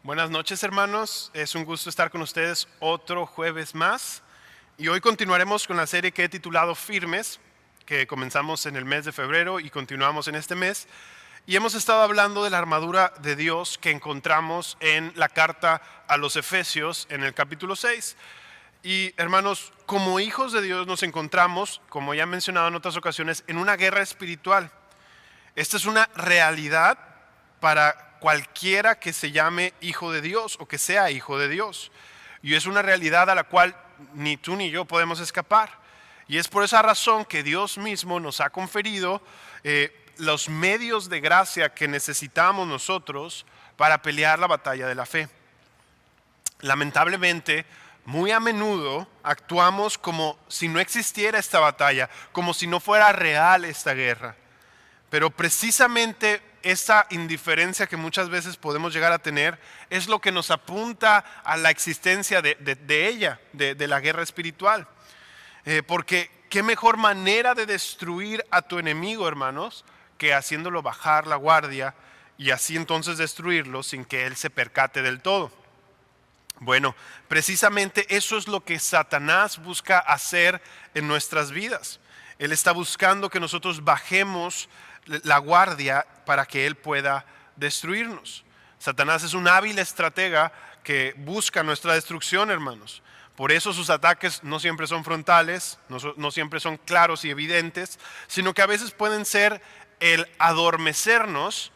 Buenas noches, hermanos. Es un gusto estar con ustedes otro jueves más. Y hoy continuaremos con la serie que he titulado Firmes, que comenzamos en el mes de febrero y continuamos en este mes. Y hemos estado hablando de la armadura de Dios que encontramos en la carta a los Efesios en el capítulo 6. Y hermanos, como hijos de Dios nos encontramos, como ya he mencionado en otras ocasiones, en una guerra espiritual. Esta es una realidad para cualquiera que se llame hijo de Dios o que sea hijo de Dios. Y es una realidad a la cual ni tú ni yo podemos escapar. Y es por esa razón que Dios mismo nos ha conferido los medios de gracia que necesitamos nosotros para pelear la batalla de la fe. Lamentablemente, muy a menudo actuamos como si no existiera esta batalla, como si no fuera real esta guerra. Pero precisamente esa indiferencia que muchas veces podemos llegar a tener es lo que nos apunta a la existencia de la guerra espiritual. Porque qué mejor manera de destruir a tu enemigo, hermanos, que haciéndolo bajar la guardia y así entonces destruirlo sin que él se percate del todo. Bueno, precisamente eso es lo que Satanás busca hacer en nuestras vidas. Él está buscando que nosotros bajemos la guardia para que él pueda destruirnos. Satanás es un hábil estratega que busca nuestra destrucción, hermanos. Por eso sus ataques no siempre son frontales, no siempre son claros y evidentes, sino que a veces pueden ser el adormecernos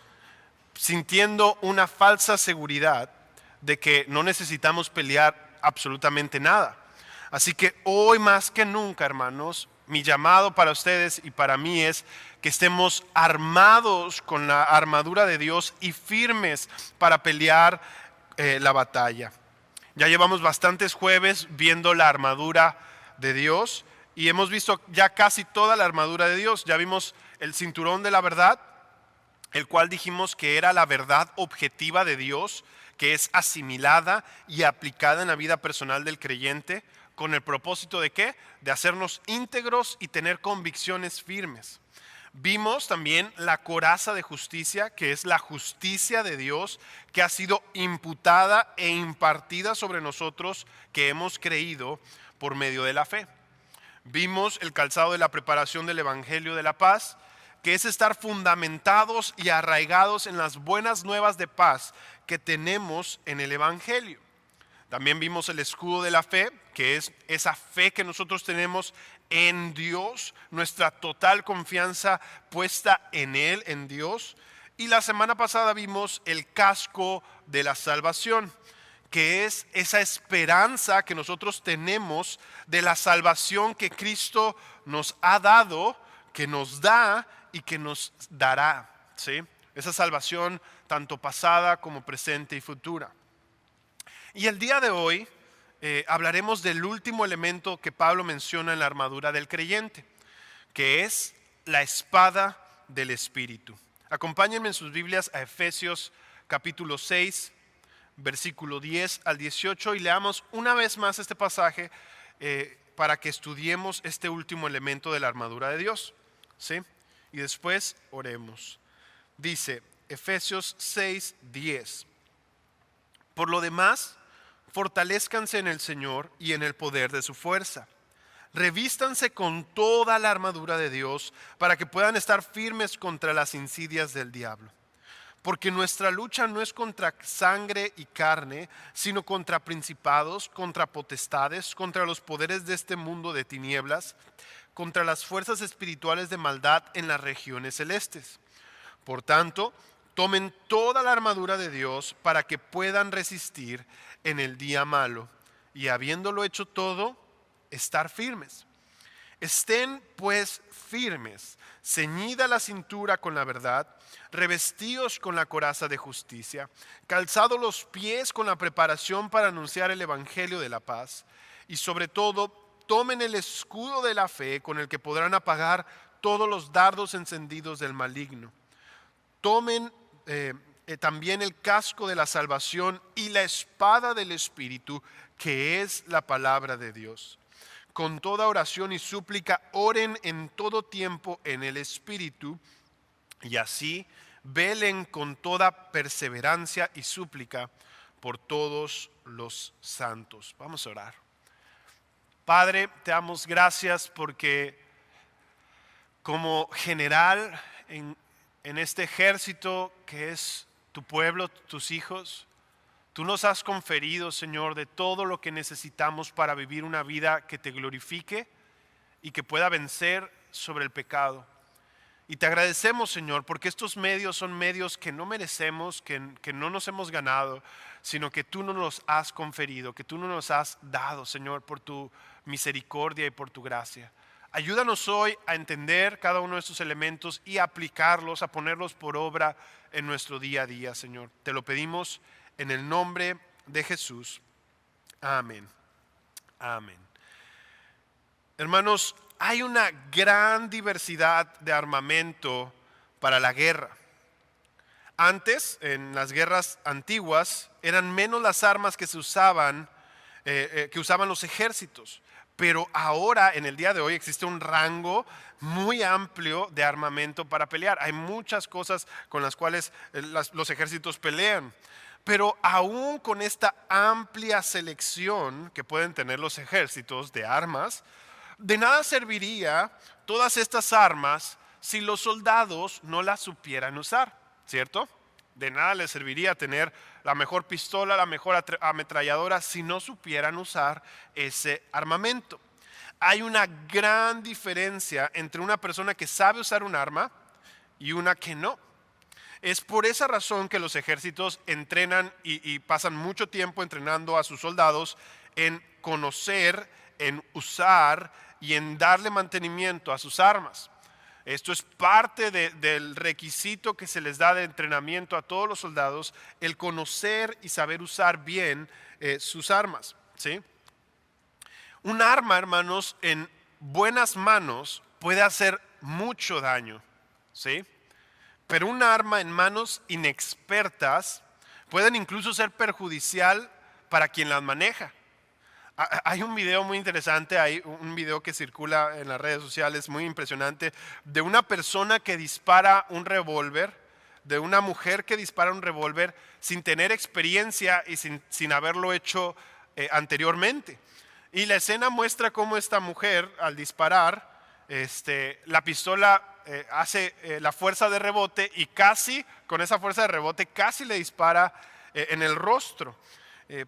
sintiendo una falsa seguridad de que no necesitamos pelear absolutamente nada. Así que hoy más que nunca, hermanos, mi llamado para ustedes y para mí es que estemos armados con la armadura de Dios y firmes para pelear la batalla. Ya llevamos bastantes jueves viendo la armadura de Dios y hemos visto ya casi toda la armadura de Dios. Ya vimos el cinturón de la verdad, el cual dijimos que era la verdad objetiva de Dios, que es asimilada y aplicada en la vida personal del creyente, con el propósito de ¿qué? De hacernos íntegros y tener convicciones firmes. Vimos también la coraza de justicia, que es la justicia de Dios que ha sido imputada e impartida sobre nosotros que hemos creído por medio de la fe. Vimos el calzado de la preparación del Evangelio de la paz, que es estar fundamentados y arraigados en las buenas nuevas de paz que tenemos en el Evangelio. También vimos el escudo de la fe, que es esa fe que nosotros tenemos en Dios, nuestra total confianza puesta en Él, en Dios. Y la semana pasada vimos el casco de la salvación, que es esa esperanza que nosotros tenemos de la salvación que Cristo nos ha dado, que nos da y que nos dará, ¿sí? Esa salvación tanto pasada como presente y futura. Y el día de hoy hablaremos del último elemento que Pablo menciona en la armadura del creyente, que es la espada del Espíritu. Acompáñenme en sus Biblias a Efesios capítulo 6, versículo 10 al 18 y leamos una vez más este pasaje para que estudiemos este último elemento de la armadura de Dios, ¿sí? Y después oremos. Dice Efesios 6, 10. Por lo demás, fortalézcanse en el Señor y en el poder de su fuerza. Revístanse con toda la armadura de Dios para que puedan estar firmes contra las insidias del diablo. Porque nuestra lucha no es contra sangre y carne, sino contra principados, contra potestades, contra los poderes de este mundo de tinieblas, contra las fuerzas espirituales de maldad en las regiones celestes. Por tanto, tomen toda la armadura de Dios para que puedan resistir en el día malo y habiéndolo hecho todo, estar firmes. Estén pues firmes, ceñida la cintura con la verdad, revestidos con la coraza de justicia, calzados los pies con la preparación para anunciar el evangelio de la paz y sobre todo tomen el escudo de la fe con el que podrán apagar todos los dardos encendidos del maligno. Tomen también el casco de la salvación y la espada del Espíritu, que es la palabra de Dios. Con toda oración y súplica, oren en todo tiempo en el Espíritu, y así velen con toda perseverancia y súplica por todos los santos. Vamos a orar. Padre, te damos gracias porque como general en este ejército que es tu pueblo, tus hijos, tú nos has conferido, Señor, de todo lo que necesitamos para vivir una vida que te glorifique y que pueda vencer sobre el pecado. Y te agradecemos, Señor, porque estos medios son medios que no merecemos, que no nos hemos ganado, sino que tú no nos has conferido, que tú no nos has dado, Señor, por tu misericordia y por tu gracia. Ayúdanos hoy a entender cada uno de estos elementos y a aplicarlos, a ponerlos por obra en nuestro día a día, Señor. Te lo pedimos en el nombre de Jesús. Amén. Amén. Hermanos, hay una gran diversidad de armamento para la guerra. Antes, en las guerras antiguas, eran menos las armas que se usaban, que usaban los ejércitos. Pero ahora, en el día de hoy, existe un rango muy amplio de armamento para pelear. Hay muchas cosas con las cuales los ejércitos pelean. Pero aún con esta amplia selección que pueden tener los ejércitos de armas, de nada serviría todas estas armas si los soldados no las supieran usar, ¿cierto? De nada les serviría tener la mejor pistola, la mejor ametralladora si no supieran usar ese armamento. Hay una gran diferencia entre una persona que sabe usar un arma y una que no. Es por esa razón que los ejércitos entrenan y pasan mucho tiempo entrenando a sus soldados en conocer, en usar y en darle mantenimiento a sus armas. Esto es parte del requisito que se les da de entrenamiento a todos los soldados, el conocer y saber usar bien sus armas, ¿sí? Un arma, hermanos, en buenas manos puede hacer mucho daño, ¿sí? Pero un arma en manos inexpertas pueden incluso ser perjudicial para quien las maneja. Hay un video muy interesante, hay un video que circula en las redes sociales muy impresionante de una persona que dispara un revólver, de una mujer que dispara un revólver sin tener experiencia y sin haberlo hecho anteriormente. Y la escena muestra cómo esta mujer al disparar, la pistola hace la fuerza de rebote y casi, con esa fuerza de rebote, casi le dispara en el rostro.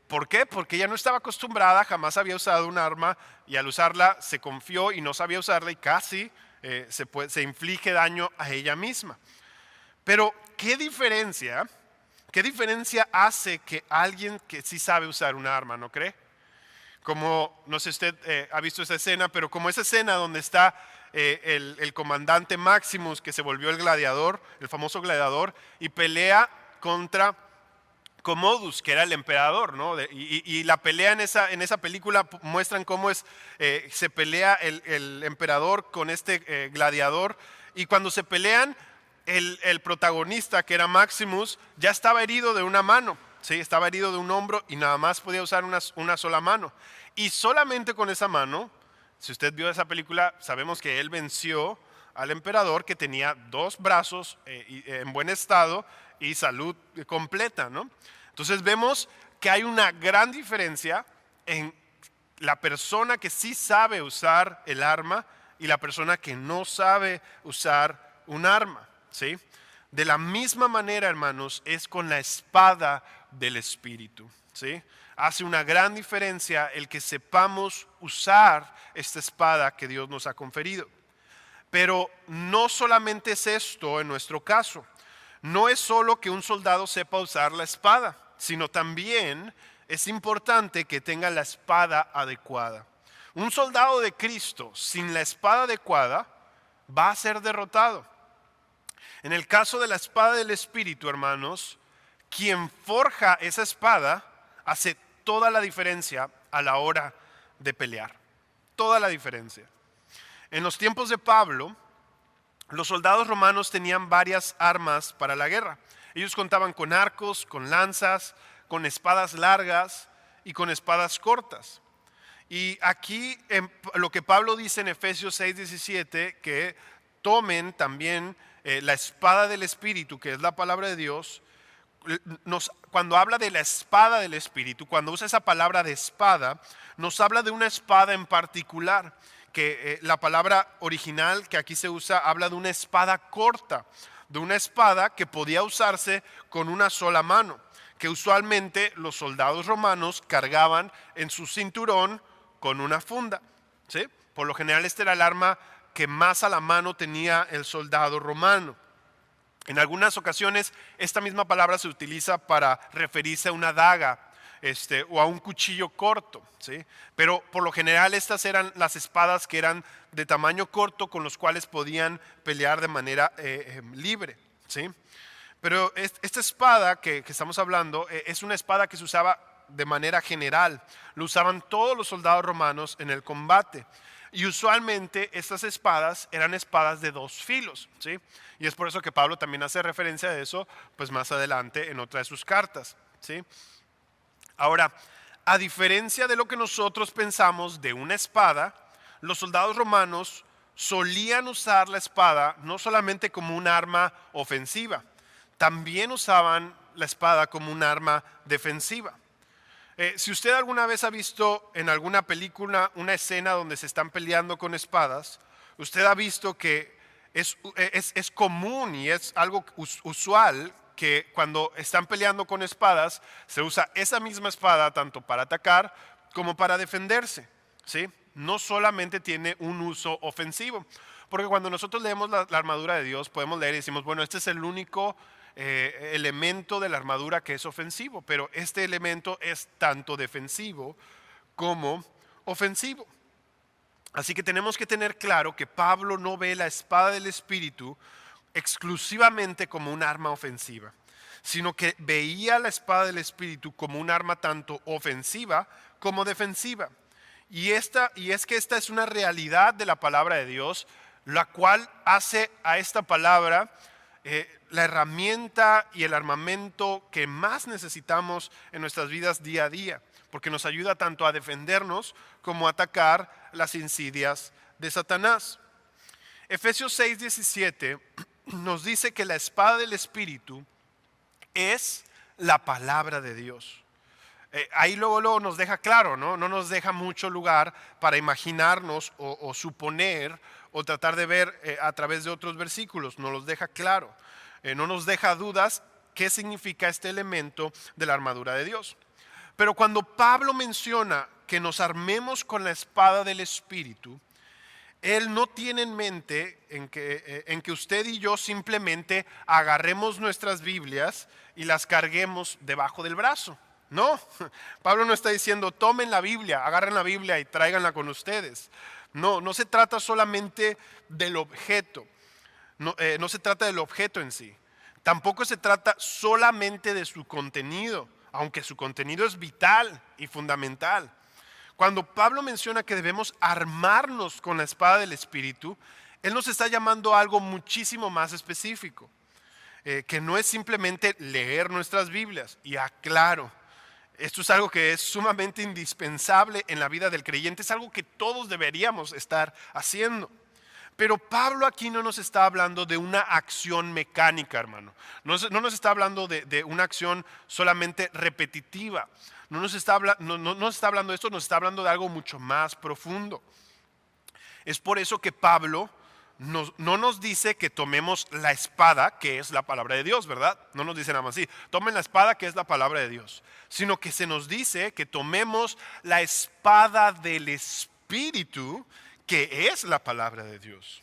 ¿Por qué? Porque ella no estaba acostumbrada, jamás había usado un arma y al usarla se confió y no sabía usarla y casi se inflige daño a ella misma. Pero ¿qué diferencia hace que alguien que sí sabe usar un arma, no cree? Como, no sé si usted ha visto esa escena, pero como esa escena donde está el comandante Maximus que se volvió el gladiador, el famoso gladiador, y pelea contra Commodus, que era el emperador, ¿no? Y la pelea en esa película muestran cómo se pelea el emperador con este gladiador, y cuando se pelean, el protagonista, que era Maximus, ya estaba herido de una mano, ¿sí? Estaba herido de un hombro y nada más podía usar una sola mano. Y solamente con esa mano, si usted vio esa película, sabemos que él venció al emperador, que tenía dos brazos en buen estado y salud completa, ¿no? Entonces vemos que hay una gran diferencia en la persona que sí sabe usar el arma y la persona que no sabe usar un arma, ¿sí? De la misma manera, hermanos, es con la espada del Espíritu, ¿sí? Hace una gran diferencia el que sepamos usar esta espada que Dios nos ha conferido. Pero no solamente es esto en nuestro caso. No es solo que un soldado sepa usar la espada, sino también es importante que tenga la espada adecuada. Un soldado de Cristo sin la espada adecuada va a ser derrotado. En el caso de la espada del Espíritu, hermanos, quien forja esa espada hace toda la diferencia a la hora de pelear. Toda la diferencia. En los tiempos de Pablo, los soldados romanos tenían varias armas para la guerra. Ellos contaban con arcos, con lanzas, con espadas largas y con espadas cortas. Y aquí lo que Pablo dice en Efesios 6:17, que tomen también la espada del Espíritu, que es la palabra de Dios, cuando habla de la espada del Espíritu, cuando usa esa palabra de espada, nos habla de una espada en particular, que la palabra original que aquí se usa habla de una espada corta, de una espada que podía usarse con una sola mano, que usualmente los soldados romanos cargaban en su cinturón con una funda, ¿sí? Por lo general este era el arma que más a la mano tenía el soldado romano. En algunas ocasiones esta misma palabra se utiliza para referirse a una daga o a un cuchillo corto, ¿sí? Pero por lo general estas eran las espadas que eran de tamaño corto con los cuales podían pelear de manera libre, ¿sí? Pero esta espada que estamos hablando es una espada que se usaba de manera general. Lo usaban todos los soldados romanos en el combate. Y usualmente estas espadas eran espadas de dos filos, ¿sí? Y es por eso que Pablo también hace referencia a eso, pues más adelante en otra de sus cartas, ¿sí? Ahora, a diferencia de lo que nosotros pensamos de una espada, los soldados romanos solían usar la espada no solamente como un arma ofensiva, también usaban la espada como un arma defensiva. Si usted alguna vez ha visto en alguna película una escena donde se están peleando con espadas, usted ha visto que es común y es algo usual que cuando están peleando con espadas se usa esa misma espada tanto para atacar como para defenderse, ¿sí? No solamente tiene un uso ofensivo, porque cuando nosotros leemos la armadura de Dios podemos leer y decimos, bueno, este es el único elemento de la armadura que es ofensivo, pero este elemento es tanto defensivo como ofensivo. Así que tenemos que tener claro que Pablo no ve la espada del Espíritu exclusivamente como un arma ofensiva, sino que veía la espada del Espíritu como un arma tanto ofensiva como defensiva. Y es que esta es una realidad de la palabra de Dios, la cual hace a esta palabra la herramienta y el armamento que más necesitamos en nuestras vidas día a día, porque nos ayuda tanto a defendernos como a atacar las insidias de Satanás. Efesios 6:17 nos dice que la espada del Espíritu es la palabra de Dios. Ahí luego nos deja claro, ¿no? No nos deja mucho lugar para imaginarnos o suponer o tratar de ver a través de otros versículos. Nos los deja claro. No nos deja dudas qué significa este elemento de la armadura de Dios. Pero cuando Pablo menciona que nos armemos con la espada del Espíritu, él no tiene en mente en que usted y yo simplemente agarremos nuestras Biblias y las carguemos debajo del brazo. No, Pablo no está diciendo tomen la Biblia, agarren la Biblia y tráiganla con ustedes. No se trata solamente del objeto, no se trata del objeto en sí. Tampoco se trata solamente de su contenido, aunque su contenido es vital y fundamental. Cuando Pablo menciona que debemos armarnos con la espada del Espíritu, él nos está llamando a algo muchísimo más específico, que no es simplemente leer nuestras Biblias. Y aclaro, esto es algo que es sumamente indispensable en la vida del creyente, es algo que todos deberíamos estar haciendo. Pero Pablo aquí no nos está hablando de una acción mecánica, hermano. No nos está hablando de una acción solamente repetitiva. No nos está hablando de esto, nos está hablando de algo mucho más profundo. Es por eso que Pablo no nos dice que tomemos la espada, que es la palabra de Dios, ¿verdad? No nos dice nada más así, tomen la espada, que es la palabra de Dios. Sino que se nos dice que tomemos la espada del Espíritu, que es la palabra de Dios.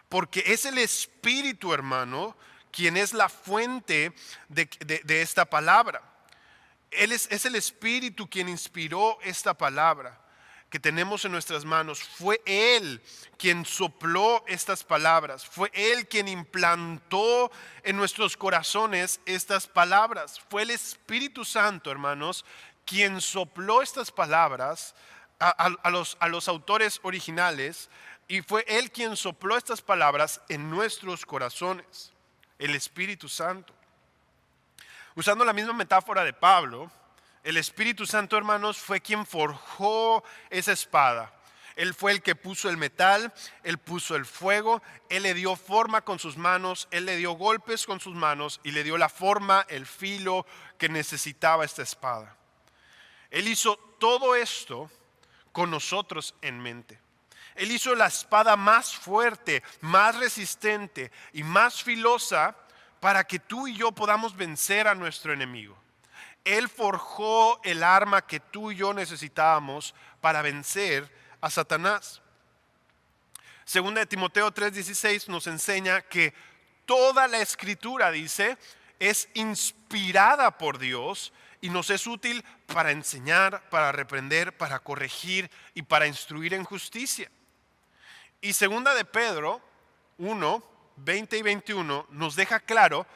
Porque es el Espíritu, hermano, quien es la fuente de esta palabra. Es el Espíritu quien inspiró esta palabra que tenemos en nuestras manos. Fue Él quien sopló estas palabras. Fue Él quien implantó en nuestros corazones estas palabras. Fue el Espíritu Santo, hermanos, quien sopló estas palabras a los autores originales, y fue Él quien sopló estas palabras en nuestros corazones, el Espíritu Santo. Usando la misma metáfora de Pablo, el Espíritu Santo, hermanos, fue quien forjó esa espada. Él fue el que puso el metal, Él puso el fuego, Él le dio forma con sus manos, Él le dio golpes con sus manos y le dio la forma, el filo que necesitaba esta espada. Él hizo todo esto con nosotros en mente. Él hizo la espada más fuerte, más resistente y más filosa para que tú y yo podamos vencer a nuestro enemigo. Él forjó el arma que tú y yo necesitábamos para vencer a Satanás. Segunda de Timoteo 3:16 nos enseña que toda la escritura, dice, es inspirada por Dios y nos es útil para enseñar, para reprender, para corregir y para instruir en justicia. Y segunda de Pedro 1:20 y 21 nos deja claro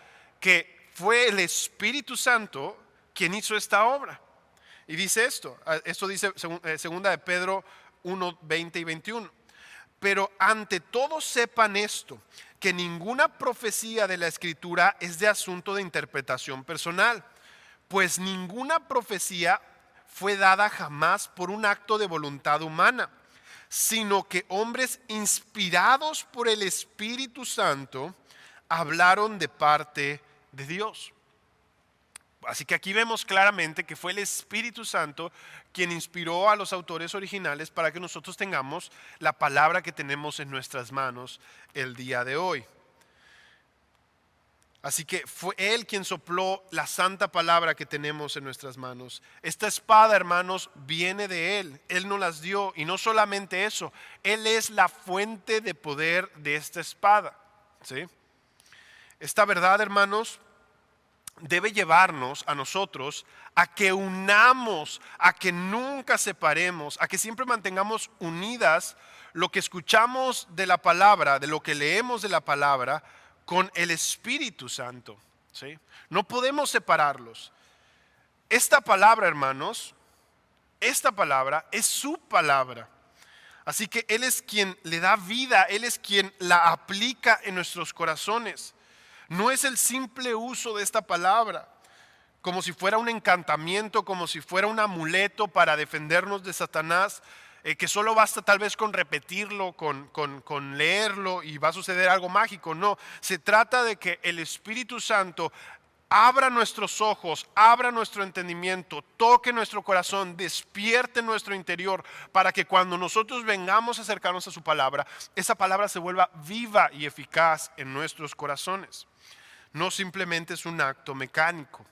que fue el Espíritu Santo quien hizo esta obra. Y dice esto dice segunda de Pedro 1:20 y 21. Pero ante todo sepan esto, que ninguna profecía de la Escritura es de asunto de interpretación personal, pues ninguna profecía fue dada jamás por un acto de voluntad humana, sino que hombres inspirados por el Espíritu Santo hablaron de parte de Dios. Así que aquí vemos claramente que fue el Espíritu Santo quien inspiró a los autores originales para que nosotros tengamos la palabra que tenemos en nuestras manos el día de hoy. Así que fue Él quien sopló la santa palabra que tenemos en nuestras manos. Esta espada, hermanos, viene de Él. Él nos las dio y no solamente eso, Él es la fuente de poder de esta espada. ¿Sí? Esta verdad, hermanos, debe llevarnos a nosotros a que unamos, a que nunca separemos, a que siempre mantengamos unidas lo que escuchamos de la palabra, de lo que leemos de la palabra, con el Espíritu Santo. ¿Sí? No podemos separarlos. Esta palabra, hermanos, esta palabra es su palabra. Así que Él es quien le da vida, Él es quien la aplica en nuestros corazones. No es el simple uso de esta palabra como si fuera un encantamiento, como si fuera un amuleto para defendernos de Satanás, que solo basta tal vez con repetirlo, con leerlo y va a suceder algo mágico. No, se trata de que el Espíritu Santo abra nuestros ojos, abra nuestro entendimiento, toque nuestro corazón, despierte nuestro interior para que cuando nosotros vengamos a acercarnos a su palabra, esa palabra se vuelva viva y eficaz en nuestros corazones. No simplemente es un acto mecánico.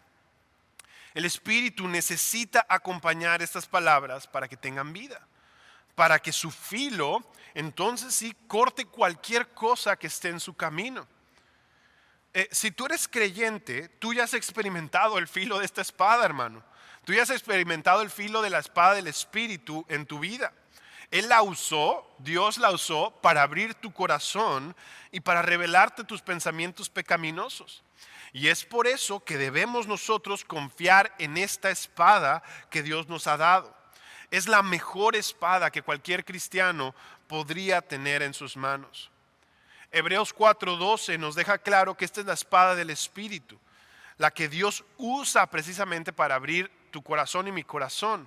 El Espíritu necesita acompañar estas palabras para que tengan vida, para que su filo entonces sí corte cualquier cosa que esté en su camino. Si tú eres creyente, tú ya has experimentado el filo de esta espada, hermano. Tú ya has experimentado el filo de la espada del Espíritu en tu vida. Él la usó, Dios la usó para abrir tu corazón y para revelarte tus pensamientos pecaminosos. Y es por eso que debemos nosotros confiar en esta espada que Dios nos ha dado. Es la mejor espada que cualquier cristiano podría tener en sus manos. Hebreos 4:12 nos deja claro que esta es la espada del Espíritu, la que Dios usa precisamente para abrir tu corazón y mi corazón.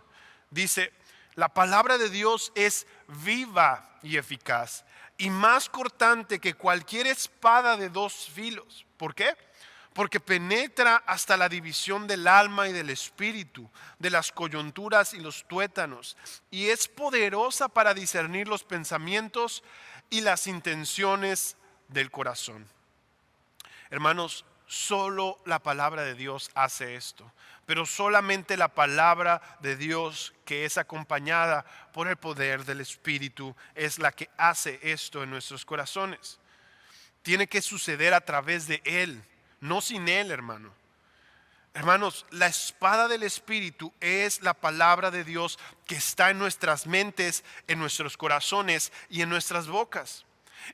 Dice, la palabra de Dios es viva y eficaz y más cortante que cualquier espada de dos filos. ¿Por qué? Porque penetra hasta la división del alma y del espíritu, de las coyunturas y los tuétanos, y es poderosa para discernir los pensamientos y las intenciones del corazón. Hermanos, solo la palabra de Dios hace esto, pero solamente la palabra de Dios que es acompañada por el poder del Espíritu es la que hace esto en nuestros corazones. Tiene que suceder a través de Él, no sin Él, hermano. Hermanos, la espada del Espíritu es la palabra de Dios que está en nuestras mentes, en nuestros corazones y en nuestras bocas.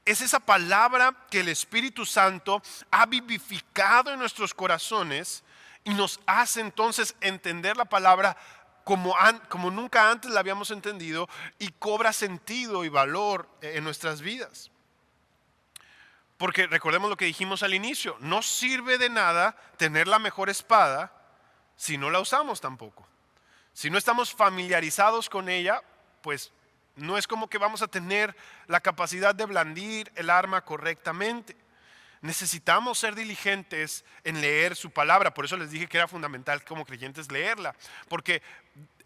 Es esa palabra que el Espíritu Santo ha vivificado en nuestros corazones y nos hace entonces entender la palabra como nunca antes la habíamos entendido y cobra sentido y valor en nuestras vidas. Porque recordemos lo que dijimos al inicio, no sirve de nada tener la mejor espada si no la usamos tampoco. Si no estamos familiarizados con ella, pues No es como que vamos a tener la capacidad de blandir el arma correctamente. Necesitamos ser diligentes en leer su palabra. Por eso les dije que era fundamental como creyentes leerla. Porque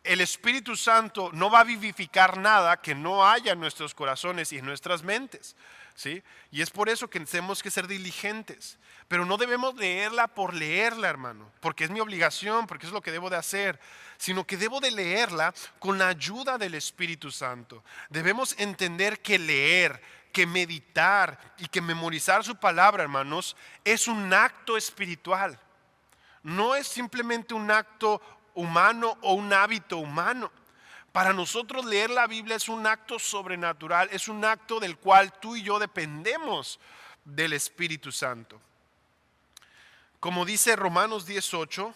el Espíritu Santo no va a vivificar nada que no haya en nuestros corazones y en nuestras mentes, ¿sí? Y es por eso que tenemos que ser diligentes. Pero no debemos leerla por leerla, hermano, porque es mi obligación, porque es lo que debo de hacer, sino que debo de leerla con la ayuda del Espíritu Santo. Debemos entender que leer, que meditar y que memorizar su palabra, hermanos, es un acto espiritual. No es simplemente un acto humano o un hábito humano. Para nosotros leer la Biblia es un acto sobrenatural, es un acto del cual tú y yo dependemos del Espíritu Santo. Como dice Romanos 18,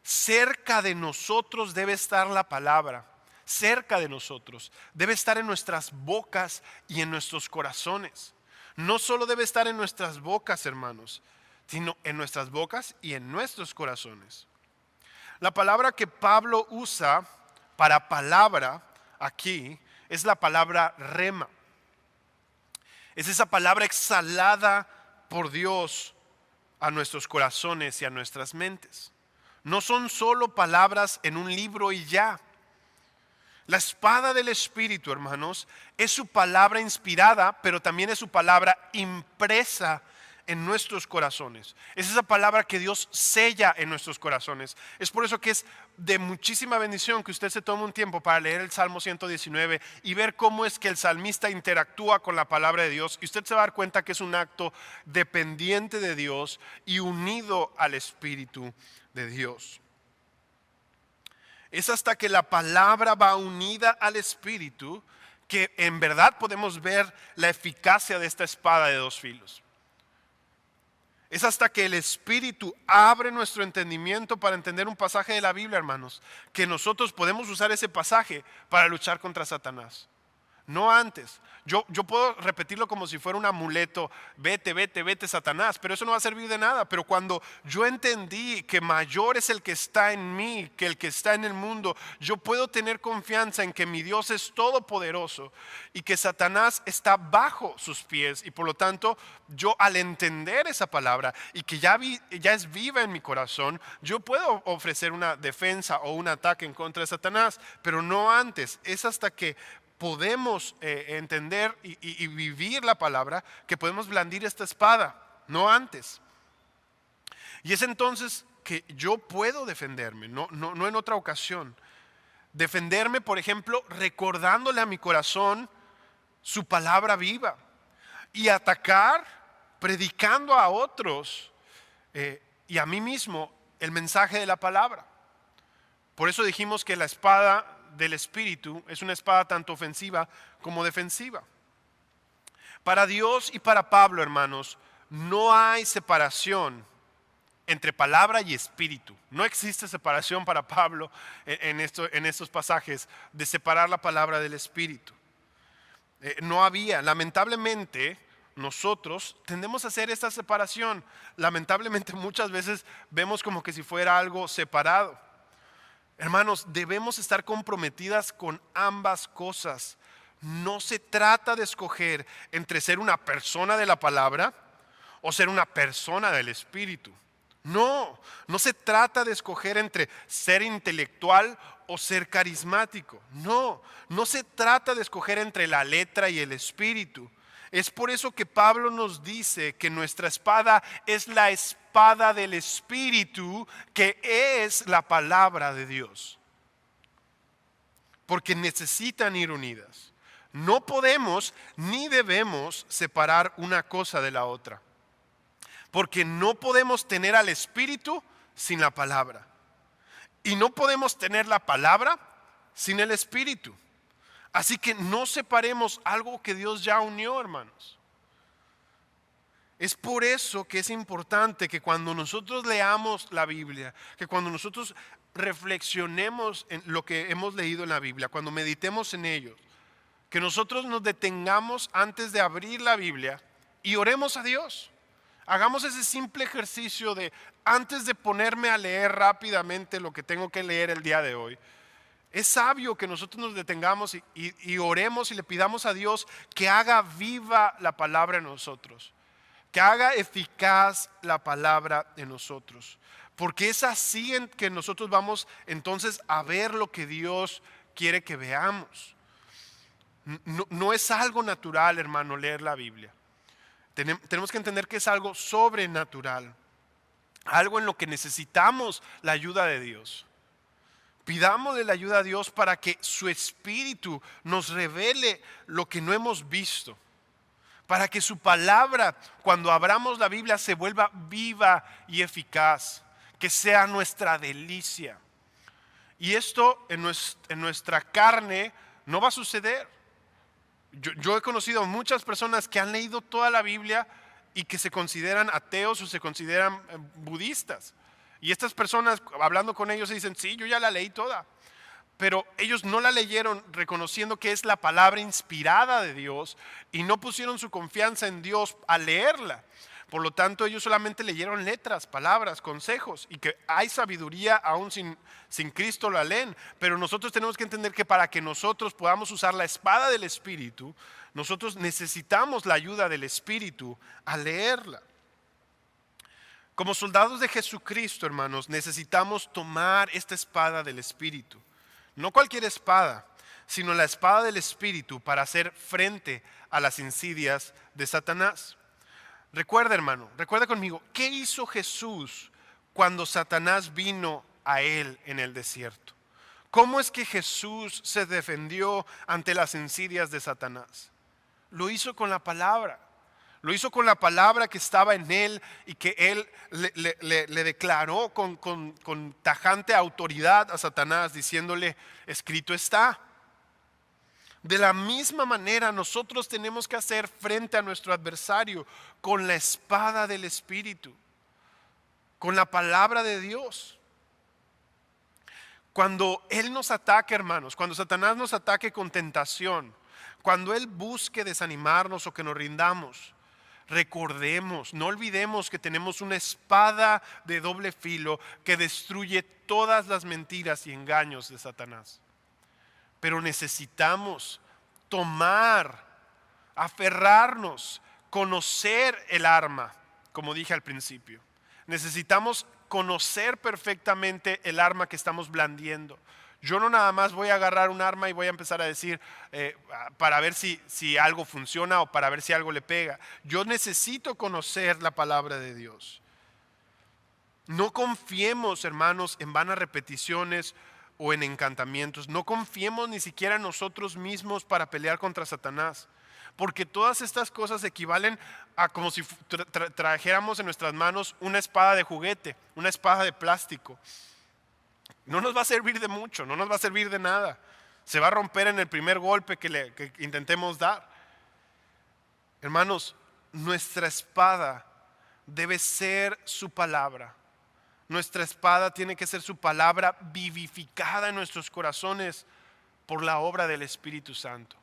cerca de nosotros debe estar la palabra, cerca de nosotros, debe estar en nuestras bocas y en nuestros corazones. No solo debe estar en nuestras bocas, hermanos, sino en nuestras bocas y en nuestros corazones. La palabra que Pablo usa para palabra aquí es la palabra rema. Es esa palabra exhalada por Dios a nuestros corazones y a nuestras mentes. No son solo palabras en un libro y ya. La espada del Espíritu, hermanos, es su palabra inspirada, pero también es su palabra impresa en nuestros corazones. Es esa palabra que Dios sella en nuestros corazones. Es por eso que es de muchísima bendición que usted se tome un tiempo para leer el Salmo 119 y ver cómo es que el salmista interactúa con la palabra de Dios. Y usted se va a dar cuenta que es un acto dependiente de Dios y unido al Espíritu de Dios. Es hasta que la palabra va unida al Espíritu que en verdad podemos ver la eficacia de esta espada de dos filos. Es hasta que el Espíritu abre nuestro entendimiento para entender un pasaje de la Biblia, hermanos, que nosotros podemos usar ese pasaje para luchar contra Satanás. No antes. Yo puedo repetirlo como si fuera un amuleto, vete, vete, vete Satanás, pero eso no va a servir de nada. Pero cuando yo entendí que mayor es el que está en mí que el que está en el mundo, yo puedo tener confianza en que mi Dios es todopoderoso y que Satanás está bajo sus pies. Y por lo tanto, yo al entender esa palabra y que ya es viva en mi corazón, yo puedo ofrecer una defensa o un ataque en contra de Satanás, pero no antes. Es hasta que podemos entender y vivir la palabra que podemos blandir esta espada, no antes. Y es entonces que yo puedo defenderme, no en otra ocasión. Defenderme, por ejemplo, recordándole a mi corazón su palabra viva y atacar predicando a otros y a mí mismo el mensaje de la palabra. Por eso dijimos que la espada del Espíritu es una espada tanto ofensiva como defensiva. Para Dios y para Pablo, hermanos, no hay separación entre palabra y espíritu. No existe separación para Pablo en estos pasajes de separar la palabra del espíritu. No había, lamentablemente, nosotros tendemos a hacer esta separación. Lamentablemente muchas veces vemos como que si fuera algo separado. Hermanos, debemos estar comprometidas con ambas cosas. No se trata de escoger entre ser una persona de la palabra o ser una persona del Espíritu. No se trata de escoger entre ser intelectual o ser carismático. No se trata de escoger entre la letra y el espíritu. Es por eso que Pablo nos dice que nuestra espada es la espada del Espíritu, que es la palabra de Dios. Porque necesitan ir unidas. No podemos ni debemos separar una cosa de la otra. Porque no podemos tener al Espíritu sin la palabra. Y no podemos tener la palabra sin el Espíritu. Así que no separemos algo que Dios ya unió, hermanos. Es por eso que es importante que cuando nosotros leamos la Biblia, que cuando nosotros reflexionemos en lo que hemos leído en la Biblia, cuando meditemos en ello, que nosotros nos detengamos antes de abrir la Biblia y oremos a Dios. Hagamos ese simple ejercicio de, antes de ponerme a leer rápidamente lo que tengo que leer el día de hoy, Es sabio que nosotros nos detengamos y oremos y le pidamos a Dios que haga viva la palabra en nosotros, que haga eficaz la palabra en nosotros. Porque es así en que nosotros vamos entonces a ver lo que Dios quiere que veamos. No es algo natural, hermano, leer la Biblia. Tenemos que entender que es algo sobrenatural, algo en lo que necesitamos la ayuda de Dios. Pidámosle la ayuda a Dios para que su Espíritu nos revele lo que no hemos visto, para que su palabra, cuando abramos la Biblia, se vuelva viva y eficaz, que sea nuestra delicia. Y esto en nuestra carne no va a suceder. Yo he conocido muchas personas que han leído toda la Biblia y que se consideran ateos o se consideran budistas. Y estas personas, hablando con ellos, dicen, sí, yo ya la leí toda. Pero ellos no la leyeron reconociendo que es la palabra inspirada de Dios y no pusieron su confianza en Dios al leerla. Por lo tanto, ellos solamente leyeron letras, palabras, consejos, y que hay sabiduría aún sin Cristo la leen. Pero nosotros tenemos que entender que para que nosotros podamos usar la espada del Espíritu, nosotros necesitamos la ayuda del Espíritu al leerla. Como soldados de Jesucristo, hermanos, necesitamos tomar esta espada del Espíritu. No cualquier espada, sino la espada del Espíritu para hacer frente a las insidias de Satanás. Recuerda, hermano, recuerda conmigo, ¿qué hizo Jesús cuando Satanás vino a él en el desierto? ¿Cómo es que Jesús se defendió ante las insidias de Satanás? Lo hizo con la palabra. Lo hizo con la palabra que estaba en él y que él le declaró con tajante autoridad a Satanás, diciéndole, escrito está. De la misma manera nosotros tenemos que hacer frente a nuestro adversario con la espada del Espíritu, con la palabra de Dios. Cuando Él nos ataque, hermanos, cuando Satanás nos ataque con tentación, cuando Él busque desanimarnos o que nos rindamos, recordemos, no olvidemos que tenemos una espada de doble filo que destruye todas las mentiras y engaños de Satanás. Pero necesitamos tomar, aferrarnos, conocer el arma, como dije al principio. Necesitamos conocer perfectamente el arma que estamos blandiendo. Yo no nada más voy a agarrar un arma y voy a empezar a decir para ver si algo funciona o para ver si algo le pega. Yo necesito conocer la palabra de Dios. No confiemos, hermanos, en vanas repeticiones o en encantamientos. No confiemos ni siquiera en nosotros mismos para pelear contra Satanás. Porque todas estas cosas equivalen a como si trajéramos en nuestras manos una espada de juguete, una espada de plástico. No nos va a servir de mucho, no nos va a servir de nada. Se va a romper en el primer golpe que intentemos dar. Hermanos, nuestra espada debe ser su palabra. Nuestra espada tiene que ser su palabra vivificada en nuestros corazones por la obra del Espíritu Santo.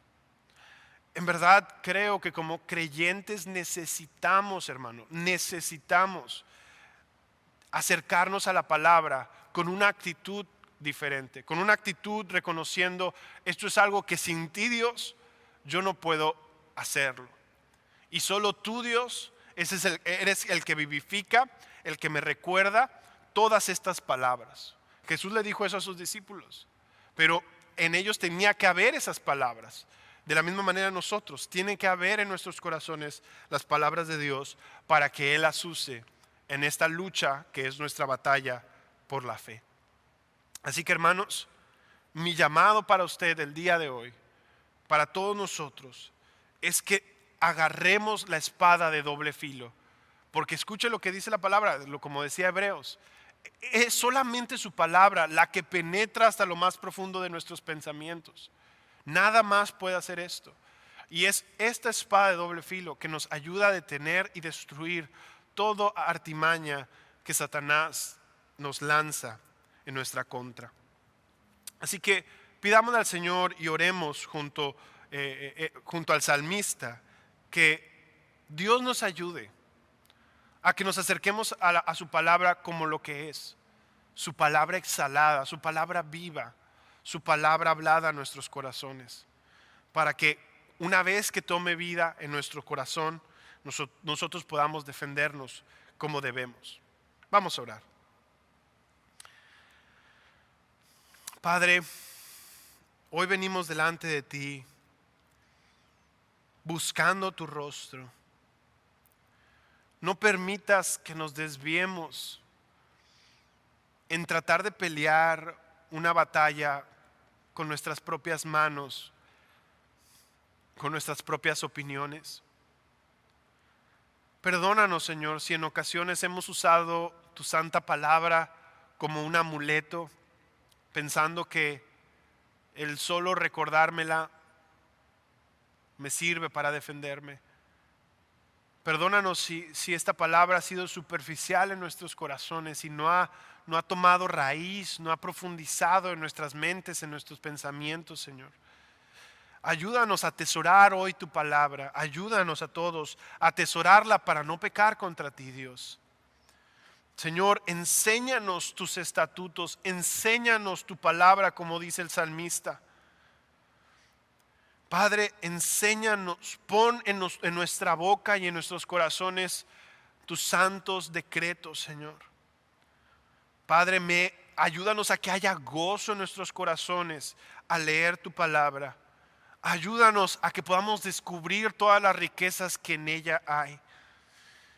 En verdad creo que como creyentes necesitamos, hermano, necesitamos acercarnos a la palabra con una actitud diferente, con una actitud reconociendo esto es algo que sin ti, Dios, yo no puedo hacerlo. Y solo tú, Dios, eres el que vivifica, el que me recuerda todas estas palabras. Jesús le dijo eso a sus discípulos, pero en ellos tenía que haber esas palabras. De la misma manera nosotros, tienen que haber en nuestros corazones las palabras de Dios para que Él las use en esta lucha que es nuestra batalla por la fe. Así que, hermanos, mi llamado para usted el día de hoy, para todos nosotros, es que agarremos la espada de doble filo. Porque escuche lo que dice la palabra, como decía Hebreos, es solamente su palabra la que penetra hasta lo más profundo de nuestros pensamientos. Nada más puede hacer esto. Y es esta espada de doble filo que nos ayuda a detener y destruir toda artimaña que Satanás nos lanza en nuestra contra. Así que pidámosle al Señor y oremos junto al salmista que Dios nos ayude a que nos acerquemos a su palabra como lo que es, su palabra exhalada, su palabra viva, su palabra hablada a nuestros corazones, para que una vez que tome vida en nuestro corazón, nosotros podamos defendernos como debemos. Vamos a orar. Padre, hoy venimos delante de ti buscando tu rostro. No permitas que nos desviemos en tratar de pelear una batalla con nuestras propias manos, con nuestras propias opiniones. Perdónanos, Señor, si en ocasiones hemos usado tu santa palabra como un amuleto, pensando que el solo recordármela me sirve para defenderme. Perdónanos si esta palabra ha sido superficial en nuestros corazones y no ha tomado raíz, no ha profundizado en nuestras mentes, en nuestros pensamientos, Señor. Ayúdanos a atesorar hoy tu palabra. Ayúdanos a todos a atesorarla para no pecar contra ti, Dios. Señor, enséñanos tus estatutos, enséñanos tu palabra, como dice el salmista. Padre, enséñanos, pon en nuestra boca y en nuestros corazones tus santos decretos, Señor. Padre, ayúdanos a que haya gozo en nuestros corazones al leer tu palabra. Ayúdanos a que podamos descubrir todas las riquezas que en ella hay.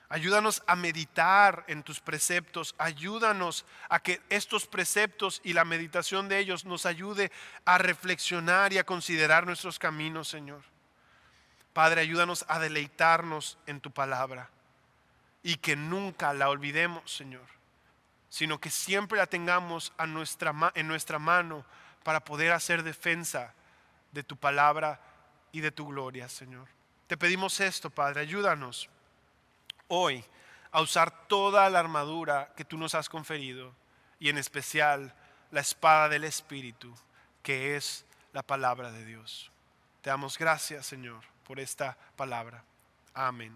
Ayúdanos a meditar en tus preceptos. Ayúdanos a que estos preceptos y la meditación de ellos nos ayude a reflexionar y a considerar nuestros caminos, Señor. Padre, ayúdanos a deleitarnos en tu palabra y que nunca la olvidemos, Señor, sino que siempre la tengamos en nuestra mano para poder hacer defensa de tu palabra y de tu gloria, Señor. Te pedimos esto, Padre, ayúdanos hoy a usar toda la armadura que tú nos has conferido y en especial la espada del Espíritu, que es la palabra de Dios. Te damos gracias, Señor, por esta palabra. Amén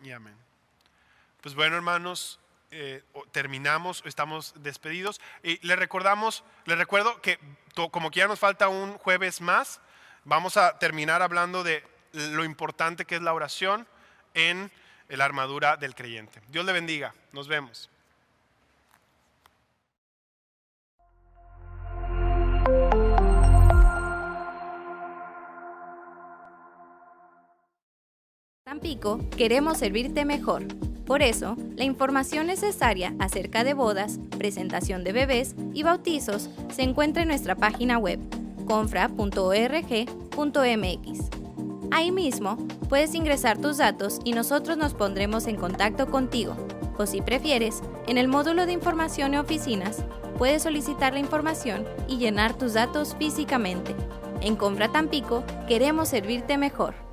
y amén. Pues bueno, hermanos, terminamos, estamos despedidos y les recuerdo que como que ya nos falta un jueves más, vamos a terminar hablando de lo importante que es la oración en la armadura del creyente. Dios le bendiga. Nos vemos. Tampico, queremos servirte mejor. Por eso, la información necesaria acerca de bodas, presentación de bebés y bautizos se encuentra en nuestra página web, confra.org.mx. Ahí mismo puedes ingresar tus datos y nosotros nos pondremos en contacto contigo. O si prefieres, en el módulo de información y oficinas, puedes solicitar la información y llenar tus datos físicamente. En Confra Tampico, queremos servirte mejor.